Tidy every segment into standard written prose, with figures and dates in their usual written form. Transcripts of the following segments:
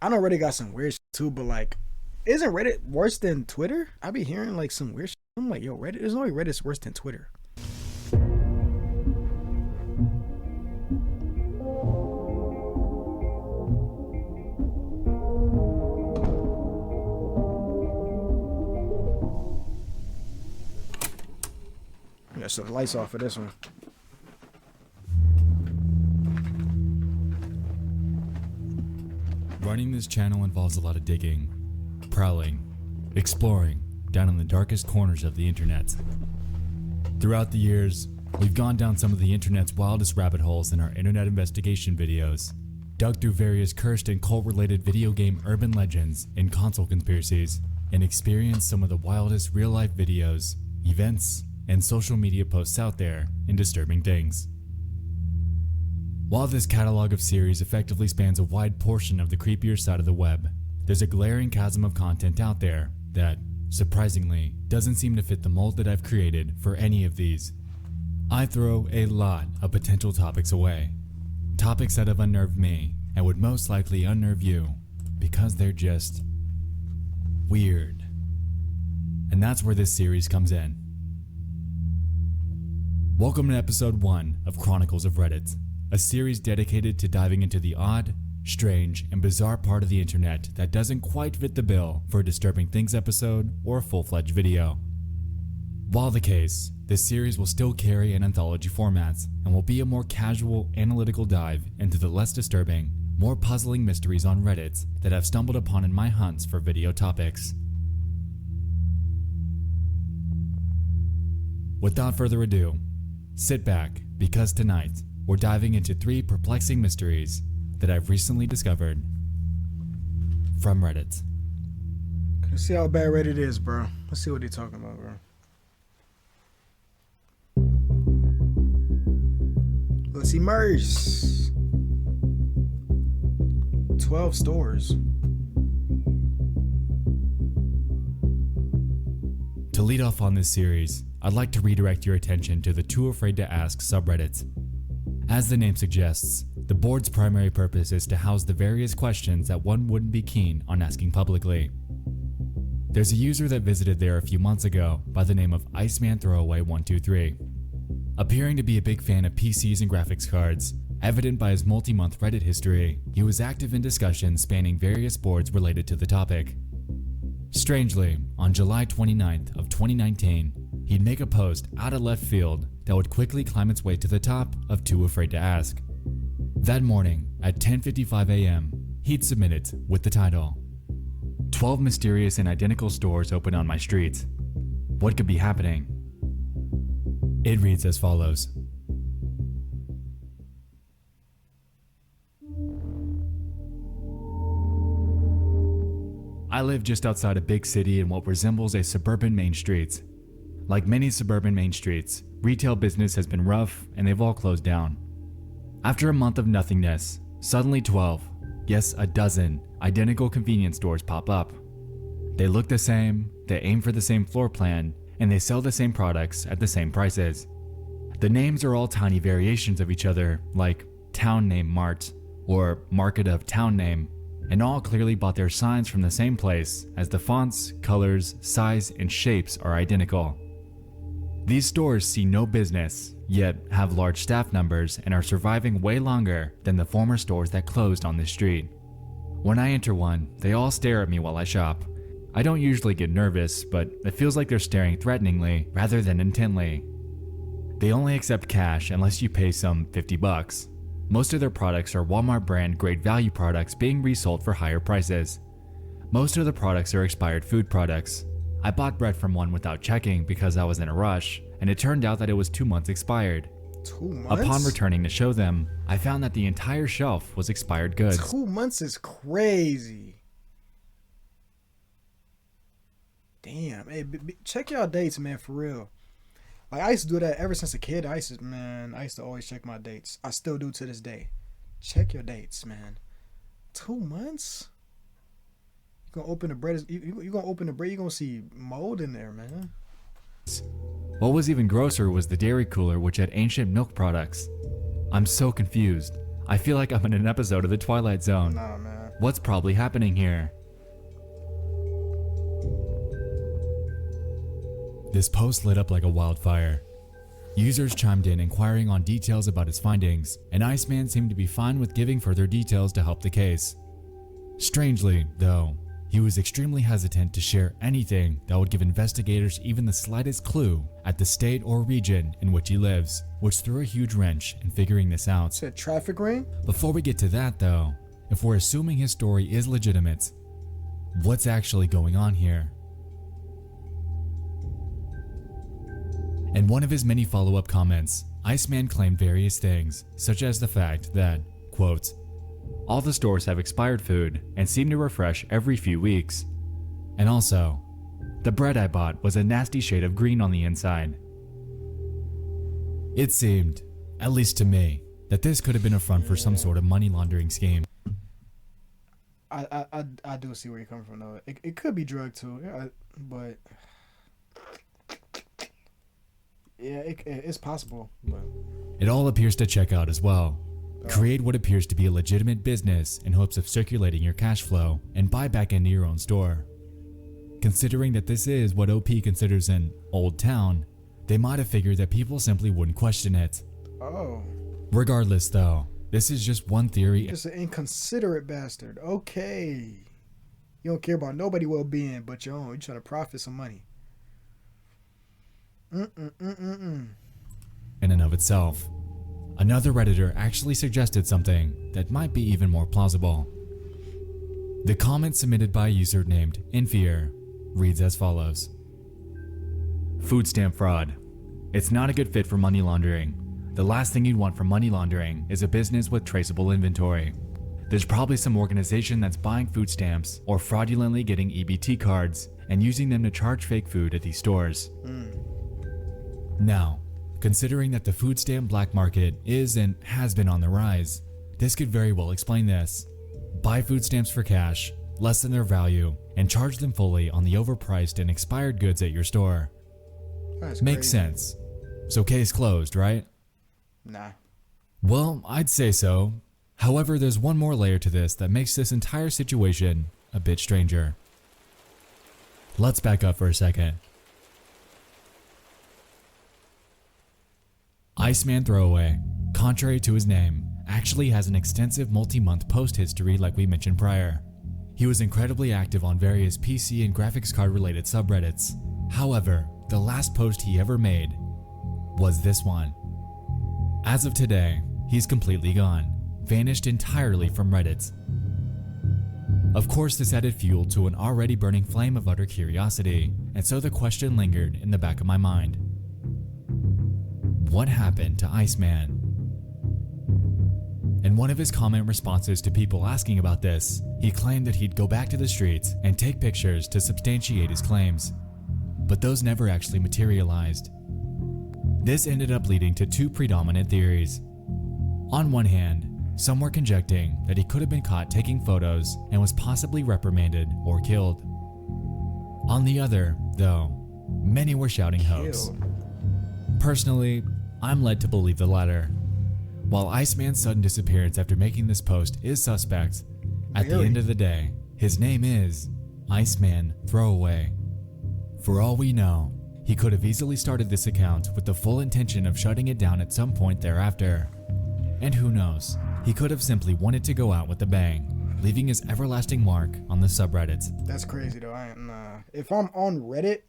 I know Reddit got some weird shit too, but like, isn't Reddit worse than Twitter? I be hearing like some weird shit. I'm like, yo, Reddit. There's no way Reddit's worse than Twitter. Yeah, so the lights off for this one. Running this channel involves a lot of digging, prowling, exploring down in the darkest corners of the internet. Throughout the years, we've gone down some of the internet's wildest rabbit holes in our internet investigation videos, dug through various cursed and cult-related video game urban legends and console conspiracies, and experienced some of the wildest real-life videos, events, and social media posts out there in disturbing things. While this catalog of series effectively spans a wide portion of the creepier side of the web, there's a glaring chasm of content out there that, surprisingly, doesn't seem to fit the mold that I've created for any of these. I throw a lot of potential topics away. Topics that have unnerved me and would most likely unnerve you because they're just weird. And that's where this series comes in. Welcome to episode 1 of Chronicles of Reddit, a series dedicated to diving into the odd, strange, and bizarre part of the internet that doesn't quite fit the bill for a Disturbing Things episode or a full-fledged video. While the case, this series will still carry an anthology format and will be a more casual, analytical dive into the less disturbing, more puzzling mysteries on Reddit that I've stumbled upon in my hunts for video topics. Without further ado, sit back because tonight, we're diving into 3 perplexing mysteries that I've recently discovered from Reddit. Let's see how bad Reddit is, bro. Let's see what they're talking about, bro. Let's immerse. 12 stores. To lead off on this series, I'd like to redirect your attention to the Too Afraid to Ask subreddit. As the name suggests, the board's primary purpose is to house the various questions that one wouldn't be keen on asking publicly. There's a user that visited there a few months ago by the name of Iceman Throwaway 123. Appearing to be a big fan of PCs and graphics cards, evident by his multi-month Reddit history, he was active in discussions spanning various boards related to the topic. Strangely, on July 29th of 2019, he'd make a post out of left field that would quickly climb its way to the top of Too Afraid to Ask. That morning, at 10:55 a.m., he'd submit it with the title, 12 mysterious and identical stores open on my street. What could be happening? It reads as follows. I live just outside a big city in what resembles a suburban main street. Like many suburban main streets, retail business has been rough and they've all closed down. After a month of nothingness, suddenly 12, yes a dozen, identical convenience stores pop up. They look the same, they aim for the same floor plan, and they sell the same products at the same prices. The names are all tiny variations of each other, like Town Name Mart or Market of Town Name, and all clearly bought their signs from the same place as the fonts, colors, size, and shapes are identical. These stores see no business, yet have large staff numbers and are surviving way longer than the former stores that closed on this street. When I enter one, they all stare at me while I shop. I don't usually get nervous, but it feels like they're staring threateningly rather than intently. They only accept cash unless you pay some $50. Most of their products are Walmart brand great value products being resold for higher prices. Most of the products are expired food products. I bought bread from one without checking because I was in a rush, and it turned out that it was 2 months expired. 2 months? Upon returning to show them, I found that the entire shelf was expired goods. 2 months is crazy. Damn. Hey, check y'all dates, man, for real. Like, I used to do that ever since a kid. I used to always check my dates. I still do to this day. Check your dates, man. 2 months? You gonna open the bread? You gonna open the bread? You gonna see mold in there, man. What was even grosser was the dairy cooler, which had ancient milk products. I'm so confused. I feel like I'm in an episode of The Twilight Zone. Nah, man. what's probably happening here? This post lit up like a wildfire. Users chimed in inquiring on details about his findings, and Iceman seemed to be fine with giving further details to help the case. Strangely, though, he was extremely hesitant to share anything that would give investigators even the slightest clue at the state or region in which he lives, which threw a huge wrench in figuring this out. It's a traffic ring? Before we get to that though, if we're assuming his story is legitimate, what's actually going on here? In one of his many follow-up comments, Iceman claimed various things, such as the fact that, quote, all the stores have expired food and seem to refresh every few weeks. And also, the bread I bought was a nasty shade of green on the inside. It seemed, at least to me, that this could have been a front for some sort of money laundering scheme. I do see where you're coming from though. It could be drug too, but yeah, it's possible. But it all appears to check out as well. Create what appears to be a legitimate business in hopes of circulating your cash flow and buy back into your own store. Considering that this is what OP considers an old town, they might have figured that people simply wouldn't question it. oh, Regardless though, this is just one theory. just an inconsiderate bastard. Okay, you don't care about nobody well-being but your own. You trying to profit some money. In and of itself. Another Redditor actually suggested something that might be even more plausible. The comment submitted by a user named Infier reads as follows. Food stamp fraud. It's not a good fit for money laundering. The last thing you'd want for money laundering is a business with traceable inventory. There's probably some organization that's buying food stamps or fraudulently getting EBT cards and using them to charge fake food at these stores. Now, considering that the food stamp black market is and has been on the rise, this could very well explain this. Buy food stamps for cash, less than their value, and charge them fully on the overpriced and expired goods at your store. That's Makes crazy. sense. So case closed, right? Nah. Well, I'd say so. However, there's one more layer to this that makes this entire situation a bit stranger. Let's back up for a second. Iceman Throwaway, contrary to his name, actually has an extensive multi-month post history like we mentioned prior. He was incredibly active on various PC and graphics card related subreddits. However, the last post he ever made was this one. As of today, he's completely gone, vanished entirely from Reddit. Of course, this added fuel to an already burning flame of utter curiosity, and so the question lingered in the back of my mind. What happened to Iceman? In one of his comment responses to people asking about this, he claimed that he'd go back to the streets and take pictures to substantiate his claims, but those never actually materialized. This ended up leading to two predominant theories. On one hand, some were conjecturing that he could have been caught taking photos and was possibly reprimanded or killed. On the other, though, many were shouting hoax. Killed. Personally, I'm led to believe the latter. While Iceman's sudden disappearance after making this post is suspect, at the Really? end of the day, his name is Iceman Throwaway. For all we know, he could have easily started this account with the full intention of shutting it down at some point thereafter. And who knows, he could have simply wanted to go out with a bang, leaving his everlasting mark on the subreddit. That's crazy though. Nah. If I'm on Reddit,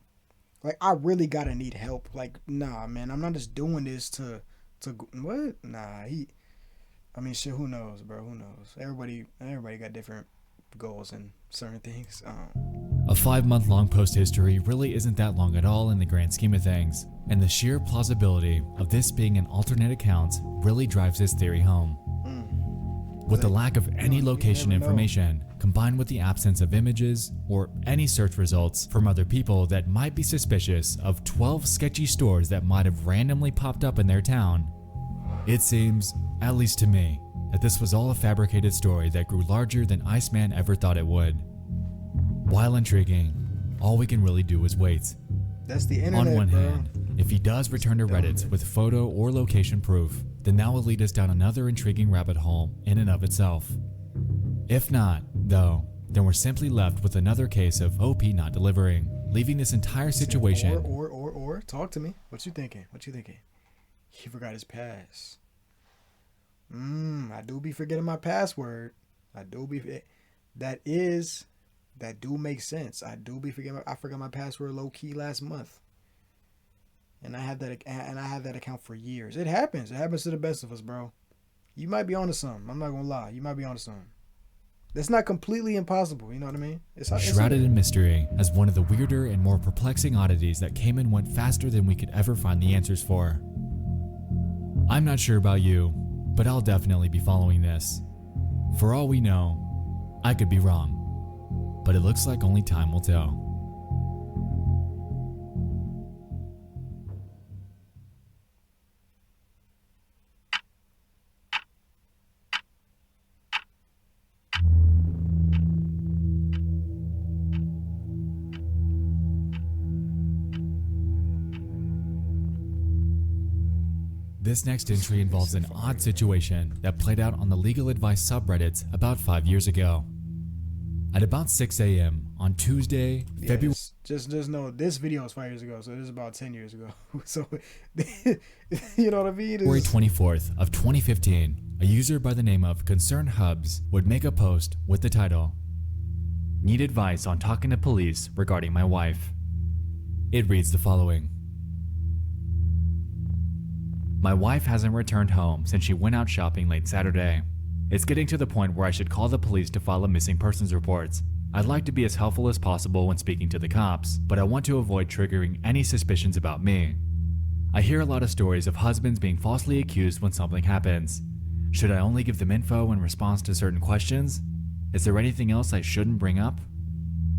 like I really gotta need help. Like, nah, man, I'm not just doing this to what? Nah, I mean, shit. Who knows, bro? Who knows? Everybody got different goals and certain things. A 5-month-long post history really isn't that long at all in the grand scheme of things, and the sheer plausibility of this being an alternate account really drives this theory home. With the lack of any location never know. information, combined with the absence of images or any search results from other people that might be suspicious of 12 sketchy stores that might have randomly popped up in their town, it seems, at least to me, that this was all a fabricated story that grew larger than Iceman ever thought it would. While intriguing, all we can really do is wait. That's the internet, On one bro. hand, if he does return to Reddit with photo or location proof, then that will lead us down another intriguing rabbit hole in and of itself. If not, though, then we're simply left with another case of OP not delivering, leaving this entire situation. Or talk to me. What you thinking? He forgot his pass. I do be forgetting my password. That do make sense. I forgot my password low key last month. And I had that account for years. It happens. It happens to the best of us, bro. You might be onto something. I'm not gonna lie. You might be onto something. That's not completely impossible. You know what I mean? It's shrouded in mystery as one of the weirder and more perplexing oddities that came and went faster than we could ever find the answers for. I'm not sure about you, but I'll definitely be following this. For all we know, I could be wrong, but it looks like only time will tell. This next entry involves an odd situation that played out on the legal advice subreddits about 5 years ago. At about 6 a.m. on Tuesday, February... Just know this video is 5 years ago, so this is about 10 years ago. So, you know what I mean? February 24th of 2015, a user by the name of Concerned Hubs would make a post with the title, "Need advice on talking to police regarding my wife." It reads the following. My wife hasn't returned home since she went out shopping late Saturday. It's getting to the point where I should call the police to file a missing persons report. I'd like to be as helpful as possible when speaking to the cops, but I want to avoid triggering any suspicions about me. I hear a lot of stories of husbands being falsely accused when something happens. Should I only give them info in response to certain questions? Is there anything else I shouldn't bring up?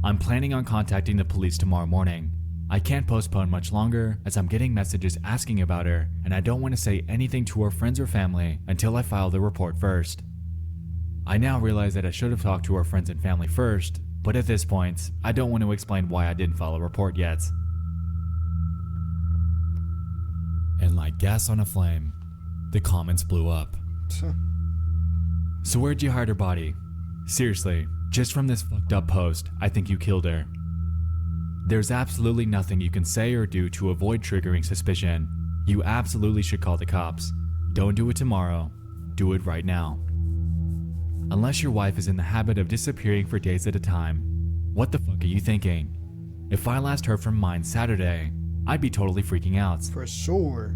I'm planning on contacting the police tomorrow morning. I can't postpone much longer as I'm getting messages asking about her, and I don't want to say anything to her friends or family until I file the report first. I now realize that I should have talked to her friends and family first, but at this point, I don't want to explain why I didn't file a report yet. And like gas on a flame, the comments blew up. So where'd you hide her body? Seriously, just from this fucked up post, I think you killed her. There's absolutely nothing you can say or do to avoid triggering suspicion. You absolutely should call the cops. Don't do it tomorrow. Do it right now. Unless your wife is in the habit of disappearing for days at a time, what the fuck are you thinking? If I last heard from mine Saturday, I'd be totally freaking out. For sure.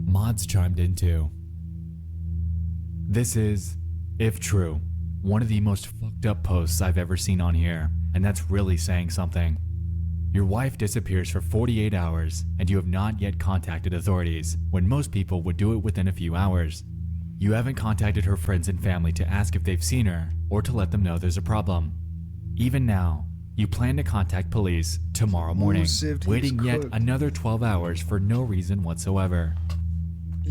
Mods chimed in too. This is, if true, one of the most fucked up posts I've ever seen on here, and that's really saying something. Your wife disappears for 48 hours and you have not yet contacted authorities when most people would do it within a few hours. You haven't contacted her friends and family to ask if they've seen her or to let them know there's a problem. Even now, you plan to contact police tomorrow morning, waiting yet another 12 hours for no reason whatsoever.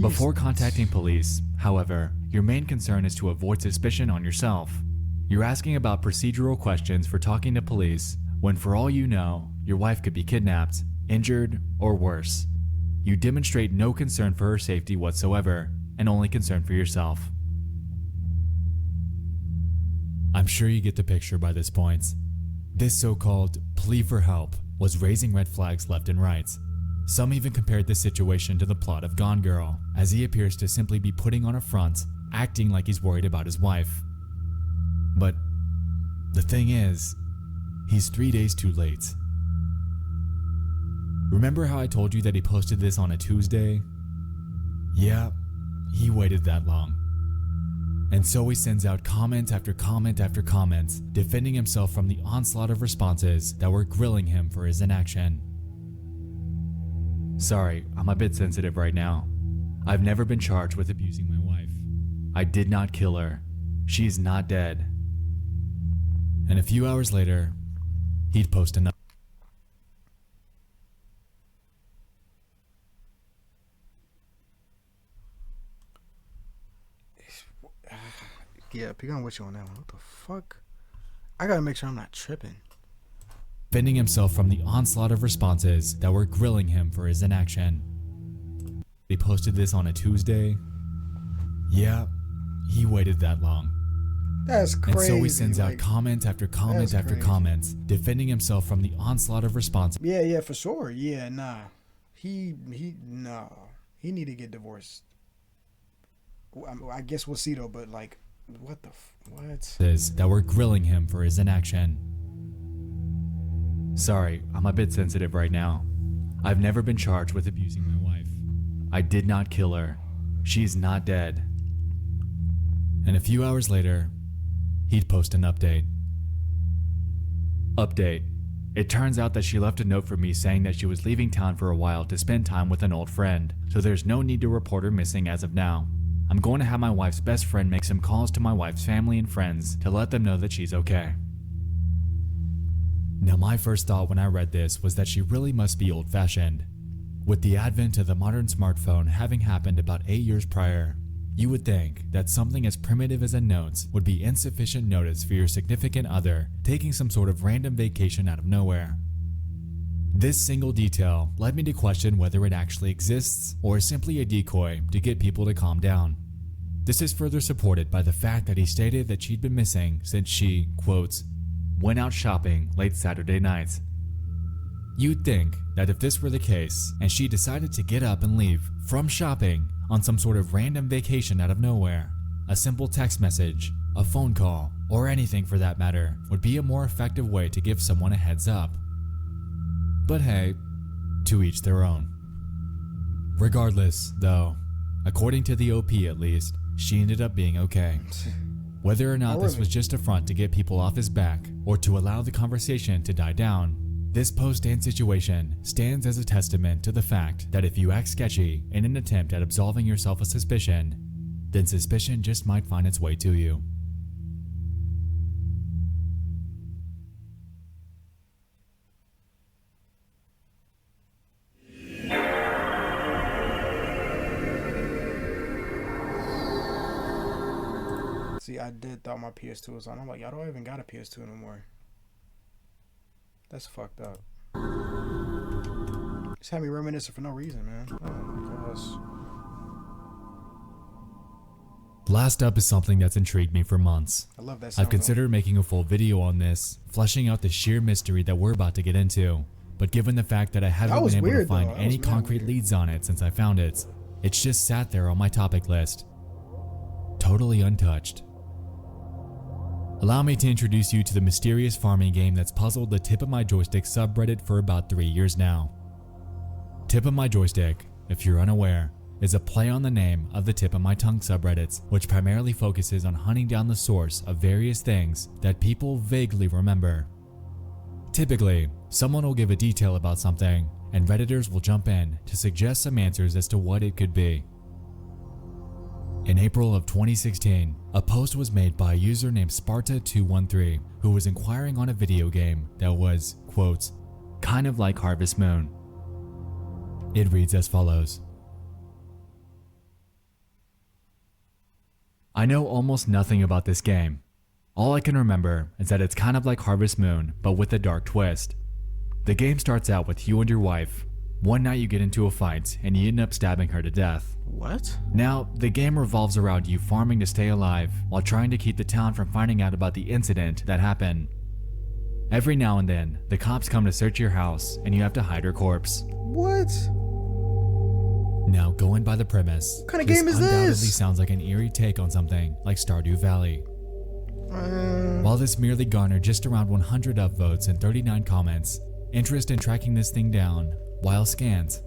Before contacting police, however, your main concern is to avoid suspicion on yourself. You're asking about procedural questions for talking to police when, for all you know, your wife could be kidnapped, injured, or worse. You demonstrate no concern for her safety whatsoever, and only concern for yourself. I'm sure you get the picture by this point. This so-called plea for help was raising red flags left and right. Some even compared this situation to the plot of Gone Girl, as he appears to simply be putting on a front, acting like he's worried about his wife. But the thing is, he's 3 days too late. Remember how I told you that he posted this on a Tuesday? Yeah, he waited that long. And so he sends out comment after comment after comment, defending himself from the onslaught of responses that were grilling him for his inaction. Sorry, I'm a bit sensitive right now. I've never been charged with abusing my wife. I did not kill her. She's not dead. And a few hours later, he'd post another. Yeah, pick on what you on that one. What the fuck? I gotta make sure I'm not tripping. Defending himself from the onslaught of responses that were grilling him for his inaction. He posted this on a Tuesday. Yeah, he waited that long. That's And so he crazy. sends out Like, comment after comment that's after crazy. comments, defending himself from the onslaught of response. Yeah, for sure. Yeah, nah. Nah. He need to get divorced. I guess we'll see though. But like, what the what? That were grilling him for his inaction. Sorry, I'm a bit sensitive right now. I've never been charged with abusing my wife. I did not kill her. She's not dead. And a few hours later, he'd post an update. Update. It turns out that she left a note for me saying that she was leaving town for a while to spend time with an old friend, so there's no need to report her missing as of now. I'm going to have my wife's best friend make some calls to my wife's family and friends to let them know that she's okay. Now, my first thought when I read this was that she really must be old-fashioned. With the advent of the modern smartphone having happened about 8 years prior, you would think that something as primitive as a note would be insufficient notice for your significant other taking some sort of random vacation out of nowhere. This single detail led me to question whether it actually exists or is simply a decoy to get people to calm down. This is further supported by the fact that he stated that she'd been missing since she, quotes, went out shopping late Saturday night. You'd think that if this were the case and she decided to get up and leave from shopping on some sort of random vacation out of nowhere, a simple text message, a phone call, or anything for that matter would be a more effective way to give someone a heads up. But hey, to each their own. Regardless, though, according to the OP at least, she ended up being okay. Whether or not this was just a front to get people off his back or to allow the conversation to die down, this post-Dan situation stands as a testament to the fact that if you act sketchy in an attempt at absolving yourself of suspicion, then suspicion just might find its way to you. See, I did thought my PS2 was on. I'm like, y'all don't even got a PS2 anymore. That's fucked up. Just had me reminiscing for no reason, man. Oh my gosh. Last up is something that's intrigued me for months. I love that sound. I've considered making a full video on this, fleshing out the sheer mystery that we're about to get into. But given the fact that I haven't been able to find any concrete leads on it since I found it, it's just sat there on my topic list. Totally untouched. Allow me to introduce you to the mysterious farming game that's puzzled the Tip of My Joystick subreddit for about 3 years now. Tip of My Joystick, if you're unaware, is a play on the name of the Tip of My Tongue subreddits, which primarily focuses on hunting down the source of various things that people vaguely remember. Typically, someone will give a detail about something, and Redditors will jump in to suggest some answers as to what it could be. In April of 2016, a post was made by a user named Sparta213 who was inquiring on a video game that was, quote, kind of like Harvest Moon. It reads as follows. I know almost nothing about this game. All I can remember is that it's kind of like Harvest Moon, but with a dark twist. The game starts out with you and your wife. One night you get into a fight and you end up stabbing her to death. What? Now, the game revolves around you farming to stay alive while trying to keep the town from finding out about the incident that happened. Every now and then, the cops come to search your house and you have to hide her corpse. What? Now, going by the premise, What kind of game is undoubtedly this? sounds like an eerie take on something like Stardew Valley. While this merely garnered just around 100 upvotes and 39 comments, interest in tracking this thing down, while scant,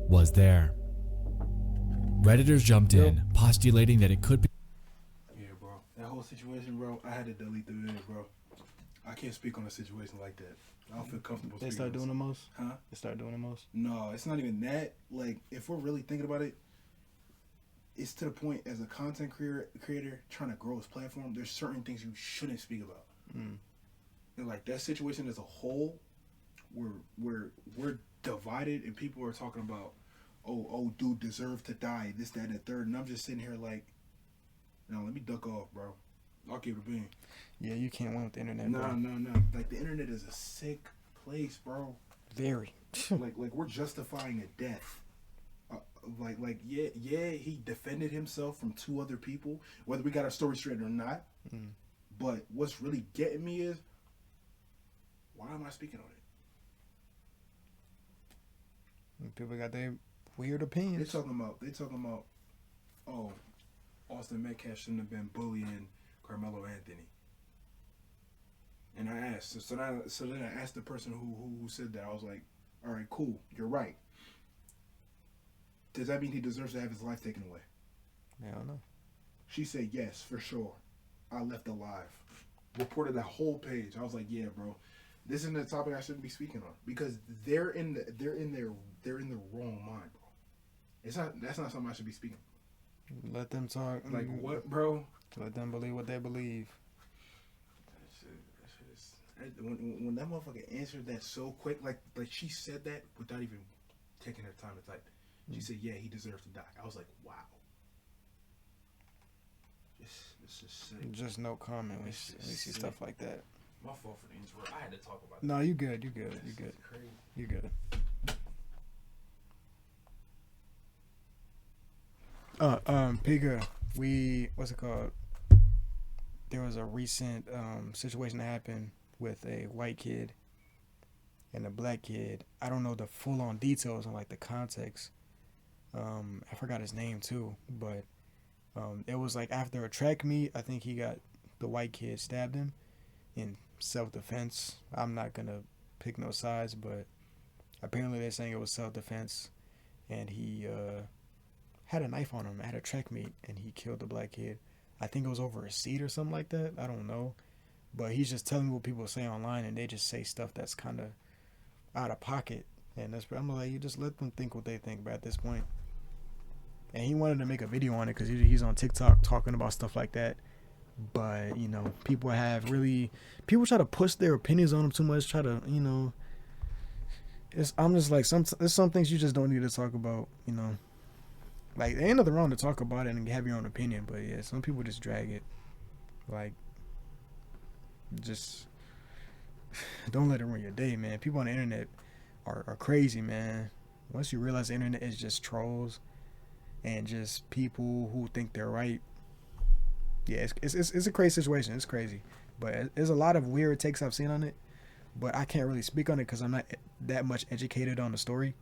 was there. Redditors jumped in, postulating that it could be. Yeah, bro. That whole situation, bro, I had to delete the video, bro. I can't speak on a situation like that. I don't feel comfortable They speaking start on doing the most? Huh? They start doing the most? No, it's not even that. Like, if we're really thinking about it, it's to the point as a content creator trying to grow his platform, there's certain things you shouldn't speak about. And like that situation as a whole, we're divided and people are talking about, oh, dude deserved to die, this, that, and the third, and I'm just sitting here like, no, let me duck off, bro. I'll keep it being. Yeah, you can't win with the internet, No. bro. Like the internet is a sick place, bro. Very. like we're justifying a death. Yeah, he defended himself from two other people. Whether we got our story straight or not, But what's really getting me is, why am I speaking on it? People got their weird They opinions. talking about, oh, Austin Metcalf shouldn't have been bullying Carmelo Anthony. And I asked, so then I asked the person who said that. I was like, all right, cool, you're right. Does that mean he deserves to have his life taken away? I don't know. She said yes, for sure. I left alive. Reported that whole page. I was like, yeah, bro, this isn't a topic I shouldn't be speaking on because they're in the wrong mind, bro. That's not something I should be speaking. Let them talk. Like what, bro? Let them believe what they believe. That shit is. When that motherfucker answered that so quick, like she said that without even taking her time to type. She said, "Yeah, he deserves to die." I was like, "Wow." This is sick. Just no comment when you see stuff like that. My fault for the intro. I had to talk about. No, you good. You good. That. You good. That's crazy. You good. Pika, what's it called? There was a recent situation that happened with a white kid and a black kid. I don't know the full on details and like the context. I forgot his name too, but it was like after a track meet. I think the white kid stabbed him in self-defense. I'm not gonna pick no sides, but apparently they're saying it was self-defense, and he had a knife on him at a track meet, and he killed the black kid. I think it was over a seat or something like that. I don't know, but he's just telling me what people say online, and they just say stuff that's kind of out of pocket, and I'm like, you just let them think what they think. But at this point, and he wanted to make a video on it because he's on TikTok talking about stuff like that. But people try to push their opinions on him too much. Try to I'm just like there's some things you just don't need to talk about. Like there ain't nothing wrong to talk about it and have your own opinion. But yeah, some people just drag it. Like just don't let it ruin your day, man. People on the internet are crazy, man. Once you realize the internet is just trolls and just people who think they're right. Yeah, it's a crazy situation. It's crazy, but there's a lot of weird takes I've seen on it. But I can't really speak on it because I'm not that much educated on the story.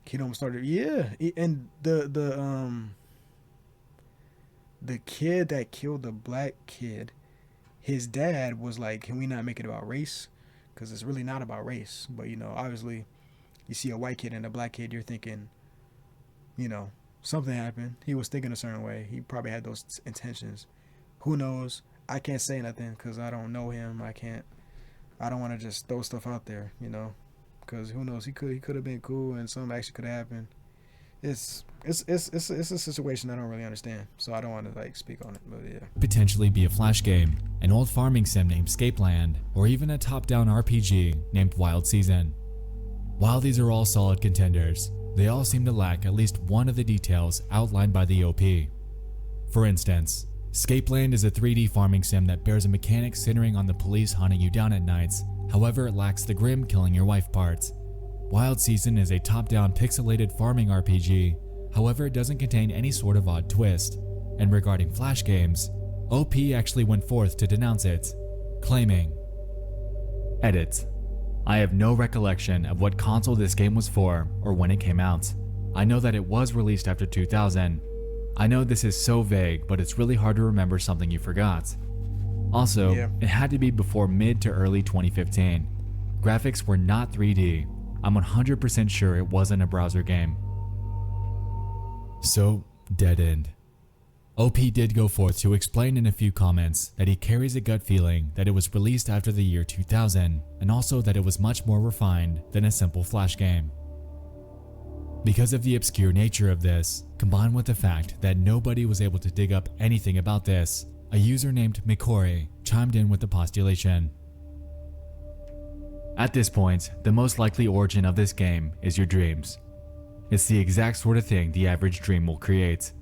Kid started, yeah, and the kid that killed the black kid, his dad was like, "Can we not make it about race? Because it's really not about race." But obviously, you see a white kid and a black kid, you're thinking, something happened. He was thinking a certain way. He probably had those intentions. Who knows? I can't say nothing because I don't know him. I don't want to just throw stuff out there, because who knows? He could have been cool and something actually could have happened. It's a situation I don't really understand, so I don't want to speak on it. But yeah, Potentially be a flash game, an old farming sim named Scapeland, or even a top-down RPG named Wild Season. While these are all solid contenders, they all seem to lack at least one of the details outlined by the OP. For instance, Scapeland is a 3D farming sim that bears a mechanic centering on the police hunting you down at nights, however it lacks the grim killing your wife parts. Wild Season is a top-down pixelated farming RPG, however it doesn't contain any sort of odd twist. And regarding flash games, OP actually went forth to denounce it, claiming, Edit. I have no recollection of what console this game was for or when it came out. I know that it was released after 2000. I know this is so vague, but it's really hard to remember something you forgot. Also, It had to be before mid to early 2015. Graphics were not 3D. I'm 100% sure it wasn't a browser game. So, dead end. OP did go forth to explain in a few comments that he carries a gut feeling that it was released after the year 2000, and also that it was much more refined than a simple flash game. Because of the obscure nature of this, combined with the fact that nobody was able to dig up anything about this, a user named Mikori chimed in with the postulation. At this point, the most likely origin of this game is your dreams. It's the exact sort of thing the average dream will create.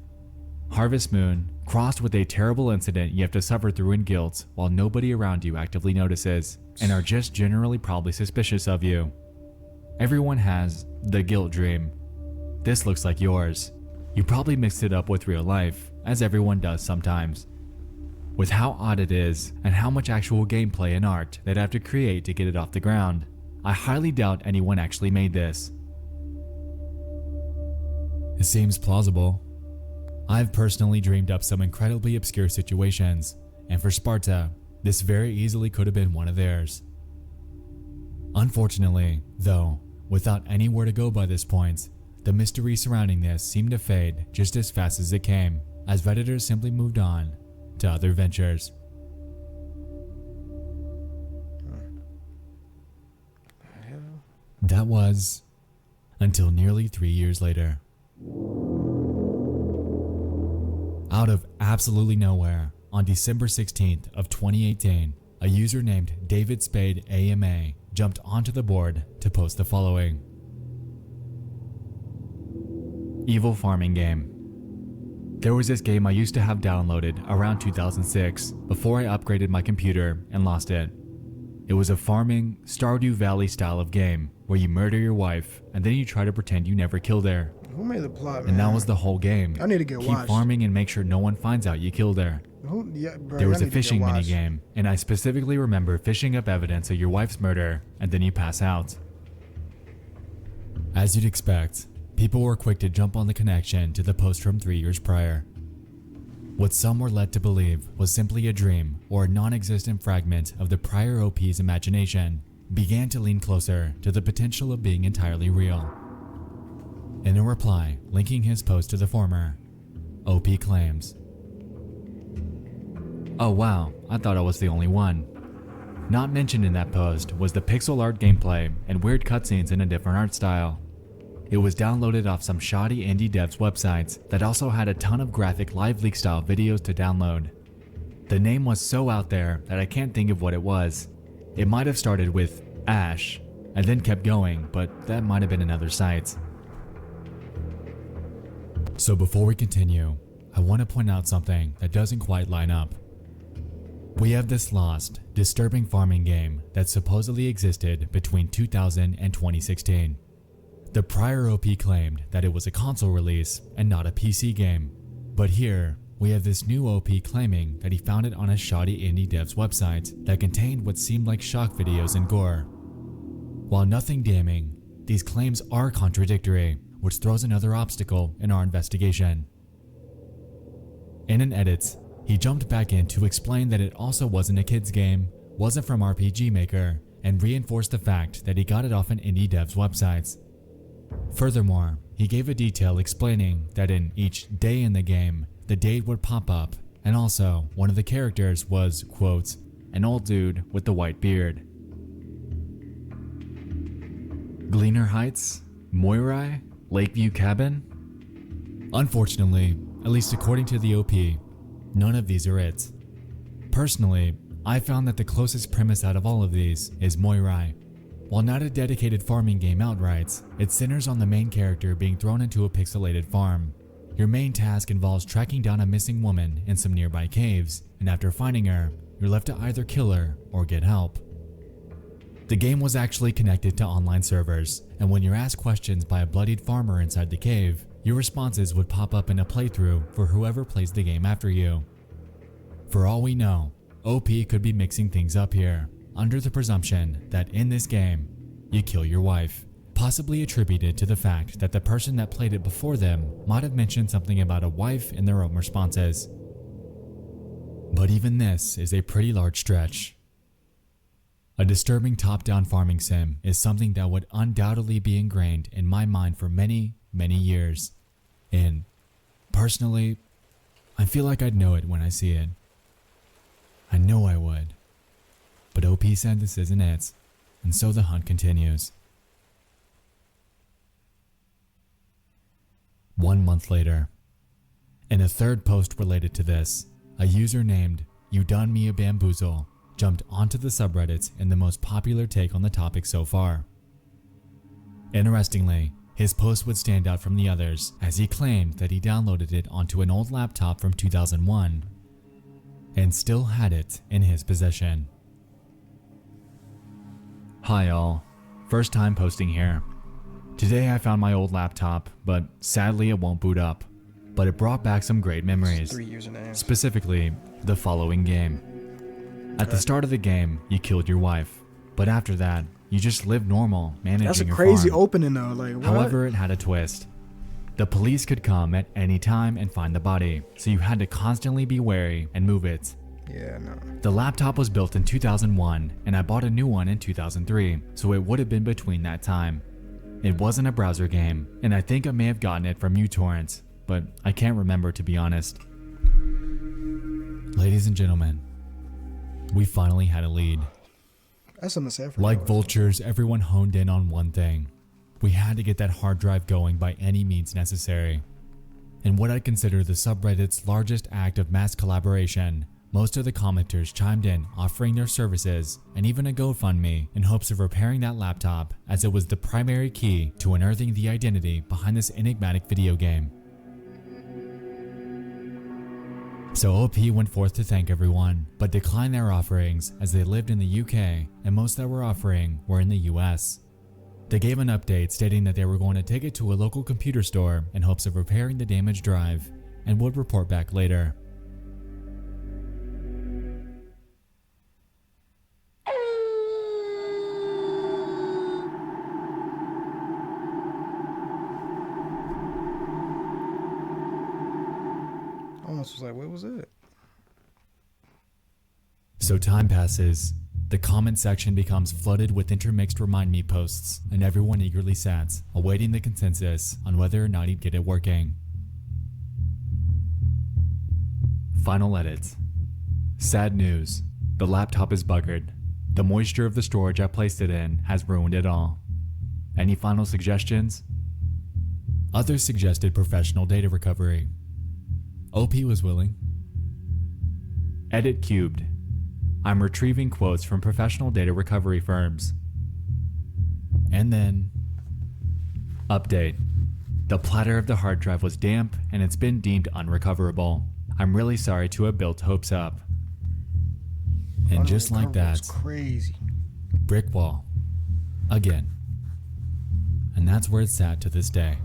Harvest Moon, crossed with a terrible incident you have to suffer through in guilt while nobody around you actively notices, and are just generally probably suspicious of you. Everyone has the guilt dream. This looks like yours. You probably mixed it up with real life, as everyone does sometimes. With how odd it is and how much actual gameplay and art they'd have to create to get it off the ground, I highly doubt anyone actually made this. It seems plausible. I've personally dreamed up some incredibly obscure situations, and for Sparta, this very easily could have been one of theirs. Unfortunately, though, without anywhere to go by this point, the mystery surrounding this seemed to fade just as fast as it came, as Redditors simply moved on to other ventures. That was until nearly 3 years later. Out of absolutely nowhere, on December 16th of 2018, a user named David Spade AMA jumped onto the board to post the following. Evil farming game. There was this game I used to have downloaded around 2006 before I upgraded my computer and lost it. It was a farming, Stardew Valley style of game where you murder your wife and then you try to pretend you never killed her. Who made the plot, man? And that was the whole game. I need to get Keep watched. farming and make sure no one finds out you killed her. Yeah, bro, There was I a need to get fishing watched. minigame, and I specifically remember fishing up evidence of your wife's murder and then you pass out. As you'd expect, people were quick to jump on the connection to the post from 3 years prior. What some were led to believe was simply a dream or a non-existent fragment of the prior OP's imagination began to lean closer to the potential of being entirely real. In a reply linking his post to the former, OP claims, "Oh wow, I thought I was the only one." Not mentioned in that post was the pixel art gameplay and weird cutscenes in a different art style. It was downloaded off some shoddy indie devs websites that also had a ton of graphic live leak style videos to download. The name was so out there that I can't think of what it was. It might have started with Ash and then kept going, but that might have been another site. So before we continue, I want to point out something that doesn't quite line up. We have this lost, disturbing farming game that supposedly existed between 2000 and 2016. The prior OP claimed that it was a console release and not a PC game, but here we have this new OP claiming that he found it on a shoddy indie dev's website that contained what seemed like shock videos and gore. While nothing damning, these claims are contradictory, which throws another obstacle in our investigation. In an edit, he jumped back in to explain that it also wasn't a kid's game, wasn't from RPG Maker, and reinforced the fact that he got it off an indie dev's website. Furthermore, he gave a detail explaining that in each day in the game, the date would pop up, and also one of the characters was, quote, an old dude with the white beard. Gleaner Heights? Moirai? Lakeview Cabin? Unfortunately, at least according to the OP, none of these are it. Personally, I found that the closest premise out of all of these is Moirai. While not a dedicated farming game outright, it centers on the main character being thrown into a pixelated farm. Your main task involves tracking down a missing woman in some nearby caves, and after finding her, you're left to either kill her or get help. The game was actually connected to online servers, and when you're asked questions by a bloodied farmer inside the cave, your responses would pop up in a playthrough for whoever plays the game after you. For all we know, OP could be mixing things up here, under the presumption that in this game, you kill your wife, possibly attributed to the fact that the person that played it before them might have mentioned something about a wife in their own responses. But even this is a pretty large stretch. A disturbing top-down farming sim is something that would undoubtedly be ingrained in my mind for many, many years. And personally, I feel like I'd know it when I see it. I know I would. But OP said this isn't it, and so the hunt continues. 1 month later, in a third post related to this, a user named You Done Me a Bamboozle jumped onto the subreddit in the most popular take on the topic so far. Interestingly, his post would stand out from the others as he claimed that he downloaded it onto an old laptop from 2001 and still had it in his possession. Hi all, first time posting here. Today I found my old laptop, but sadly it won't boot up. but it brought back some great memories. 3 years in the answer. Specifically, the following game. At the start of the game, you killed your wife, but after that, you just lived normal, managing That's a your crazy farm. opening though. Like, what? However, it had a twist. The police could come at any time and find the body, so you had to constantly be wary and move it. Yeah, no. The laptop was built in 2001, and I bought a new one in 2003, so it would have been between that time. It wasn't a browser game, and I think I may have gotten it from uTorrent, but I can't remember, to be honest. Ladies and gentlemen, we finally had a lead. That's something to say for Like y'all. vultures, everyone honed in on one thing. We had to get that hard drive going by any means necessary. In what I consider the subreddit's largest act of mass collaboration, most of the commenters chimed in, offering their services and even a GoFundMe in hopes of repairing that laptop, as it was the primary key to unearthing the identity behind this enigmatic video game. So OP went forth to thank everyone, but declined their offerings as they lived in the UK and most that were offering were in the US. They gave an update stating that they were going to take it to a local computer store in hopes of repairing the damaged drive and would report back later. I almost was like, what was it? So time passes, the comment section becomes flooded with intermixed remind me posts, and everyone eagerly sat, awaiting the consensus on whether or not he'd get it working. Final edit. Sad news. The laptop is buggered. The moisture of the storage I placed it in has ruined it all. Any final suggestions? Others suggested professional data recovery. OP was willing. Edit cubed. I'm retrieving quotes from professional data recovery firms. And then, update. The platter of the hard drive was damp and it's been deemed unrecoverable. I'm really sorry to have built hopes up. And just like that, It's crazy. brick wall. Again. And that's where it's sat to this day.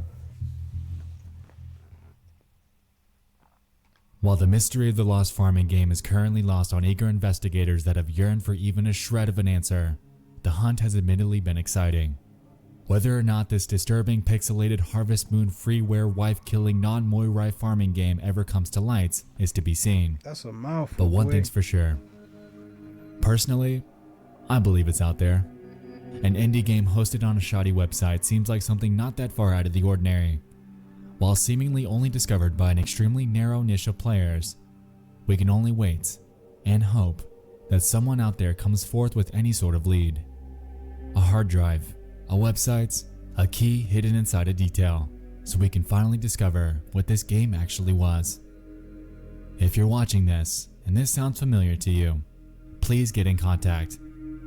While the mystery of the lost farming game is currently lost on eager investigators that have yearned for even a shred of an answer, the hunt has admittedly been exciting. Whether or not this disturbing pixelated Harvest Moon freeware wife-killing non-Moirai farming game ever comes to light is to be seen. That's a mouthful. But one boy. thing's for sure. Personally, I believe it's out there. An indie game hosted on a shoddy website seems like something not that far out of the ordinary. While seemingly only discovered by an extremely narrow niche of players, we can only wait and hope that someone out there comes forth with any sort of lead. A hard drive, a website, a key hidden inside a detail, so we can finally discover what this game actually was. If you're watching this and this sounds familiar to you, please get in contact.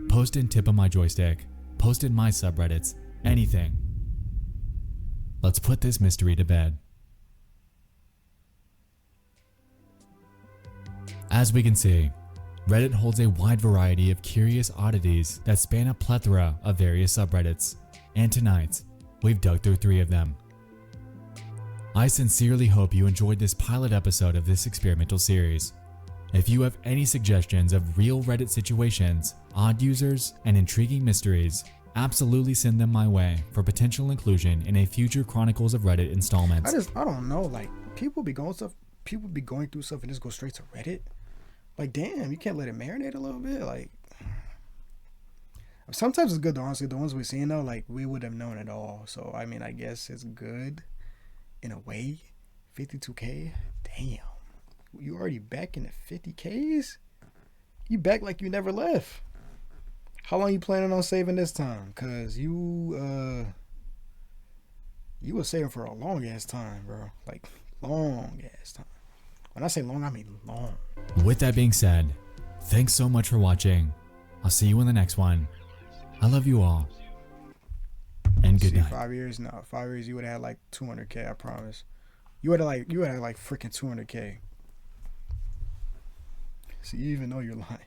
Post in tip of my joystick, post in my subreddits, anything. Let's put this mystery to bed. As we can see, Reddit holds a wide variety of curious oddities that span a plethora of various subreddits, and tonight, we've dug through 3 of them. I sincerely hope you enjoyed this pilot episode of this experimental series. If you have any suggestions of real Reddit situations, odd users, and intriguing mysteries, absolutely send them my way for potential inclusion in a future Chronicles of Reddit installment. I don't know, like people be going through stuff and just go straight to Reddit. Like, damn, you can't let it marinate a little bit. Like, sometimes it's good though, honestly. The ones we've seen though, like we would have known it all. So I mean, I guess it's good in a way. 52K, damn, you already back in the 50Ks? You back like you never left. How long you planning on saving this time? Cause you were saving for a long ass time, bro. Like long ass time. When I say long, I mean long. With that being said, thanks so much for watching. I'll see you in the next one. I love you all. And good night. 5 years? No, 5 years you would have had like 200K, I promise. You would have like freaking 200K. So you even know you're lying.